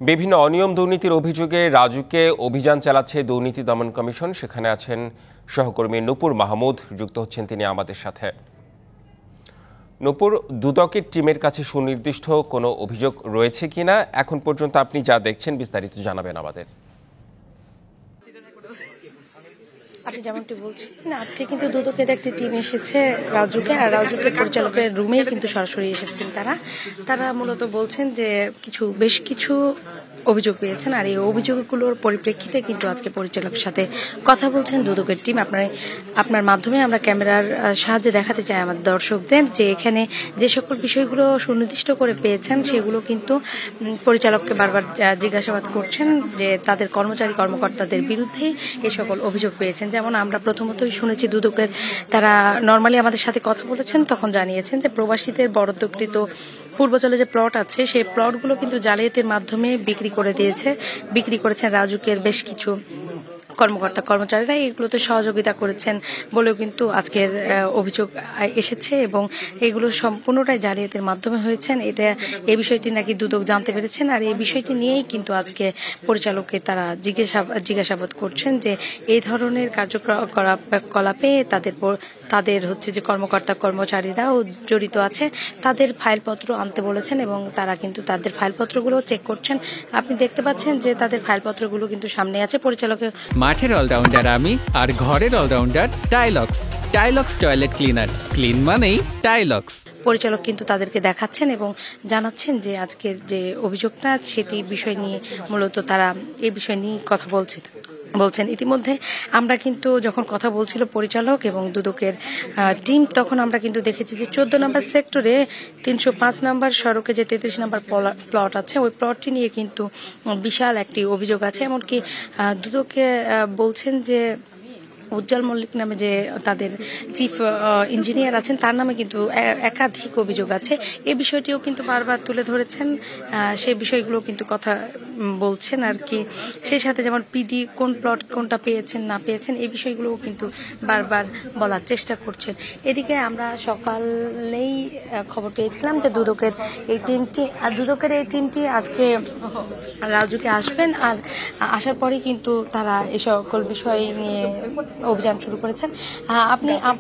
বিভিন্ন অনিয়ম দুর্নীতির অভিযোগে রাজুকে অভিযান চালাচ্ছে দুর্নীতি দমন কমিশন। সেখানে আছেন সহকর্মী নূপুর মাহমুদ, যুক্ত হচ্ছেন তিনি আমাদের সাথে। নূপুর, দুদকের টিমের কাছে সুনির্দিষ্ট কোনো অভিযোগ রয়েছে কিনা এখন পর্যন্ত আপনি যা দেখছেন বিস্তারিত জানাবেন আমাদের। আপনি যেমনটি বলছেন, আজকে কিন্তু দুদকের একটি টিম এসেছে রাজুকে, আর রাজুকে পরিচালকের রুমেই কিন্তু সরাসরি এসেছেন তারা মূলত বলছেন যে বেশ কিছু অভিযোগ পেয়েছেন, আর এই অভিযোগগুলোর পরিপ্রেক্ষিতে কিন্তু আজকে পরিচালকের সাথে কথা বলছেন দুদকের টিম। আপনার মাধ্যমে আমরা ক্যামেরার সাহায্যে দেখাতে চাই আমাদের দর্শকদের যে এখানে যে সকল বিষয়গুলো সুনির্দিষ্ট করে পেয়েছেন সেগুলো কিন্তু পরিচালককে বারবার জিজ্ঞাসাবাদ করছেন যে তাদের কর্মকর্তাদের বিরুদ্ধে এই সকল অভিযোগ পেয়েছেন। যেমন আমরা প্রথমতই শুনেছি দুদকের তারা নর্মালি আমাদের সাথে কথা বলেছেন, তখন জানিয়েছেন যে প্রবাসীদের বরাদ্দকৃত পূর্বাচলে যে প্লট আছে সেই প্লটগুলো কিন্তু জালিয়াতির মাধ্যমে বিক্রি করেছেন রাজুকের বেশ কিছু কর্মচারীরা এগুলোতে সহযোগিতা করেছেন বলেও কিন্তু আজকের অভিযোগ এসেছে, এবং এগুলো সম্পূর্ণটাই জালিয়াতির মাধ্যমে হয়েছেন। এই বিষয়টি নাকি দুদক জানতে পেরেছেন, আর এই বিষয়টি নিয়েই কিন্তু আজকে পরিচালককে তারা জিজ্ঞাসাবাদ করছেন যে এই ধরনের কার্যকলাপে তাদের হচ্ছে যে কর্মচারীরাও জড়িত আছে, তাদের ফাইলপত্র আনতে বলেছেন এবং তারা কিন্তু তাদের ফাইলপত্রগুলো চেক করছেন। আপনি দেখতে পাচ্ছেন যে তাদের ফাইলপত্রগুলো কিন্তু সামনে আছে। পরিচালকের মাঠের অলরাউন্ডার আমি, আর ঘরের allrounder Tylox toilet cleaner, clean মানেই টাইলক্স। পরিচালক কিন্তু তাদেরকে দেখাচ্ছেন এবং জানাচ্ছেন যে আজকের যে অভিযোগটা সেটি বিষয় নিয়ে মূলত তারা এই বিষয় নিয়ে কথা বলছেন। ইতিমধ্যে আমরা কিন্তু যখন কথা বলছিল পরিচালক এবং দুদকের টিম, তখন আমরা কিন্তু দেখেছি যে 14 নম্বর সেক্টরে 305 নম্বর সড়কে যে 33 নম্বর প্লট আছে ওই প্লটটি নিয়ে কিন্তু বিশাল একটি অভিযোগ আছে। এমনকি দুদকে বলছেন যে উজ্জ্বল মল্লিক নামে যে তাদের চিফ ইঞ্জিনিয়ার আছেন তার নামে কিন্তু একাধিক অভিযোগ আছে। এই বিষয়টিও কিন্তু বারবার তুলে ধরেছেন, সেই বিষয়গুলো কিন্তু কথা বলছেন আর কি। সেই সাথে যেমন পিডি কোন প্লট কোনটা পেয়েছেন না পেয়েছেন এই বিষয়গুলোও কিন্তু বারবার বলার চেষ্টা করছেন। এদিকে আমরা সকালেই খবর পেয়েছিলাম যে দুদকের এই টিমটি আজকে রাজুকে আসবেন, আর আসার পরে কিন্তু তারা এই সকল বিষয় নিয়ে অভিযান শুরু করেছেন।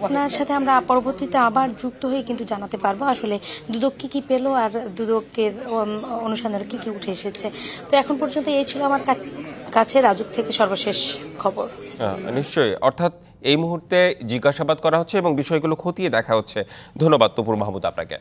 আপনার সাথে আমরা পরবর্তীতে আবার যুক্ত হয়ে কিন্তু জানাতে পারবো আসলে দুদক কি পেলো আর দুদকের অনুসন্ধানে কি উঠে এসেছে। তো এখন পর্যন্ত এই ছিল আমার কাছে রাজুক থেকে সর্বশেষ খবর। নিশ্চয়ই, অর্থাৎ এই মুহূর্তে জিজ্ঞাসাবাদ করা হচ্ছে এবং বিষয়গুলো খতিয়ে দেখা হচ্ছে। ধন্যবাদ নূপুর মাহমুদ আপনাকে।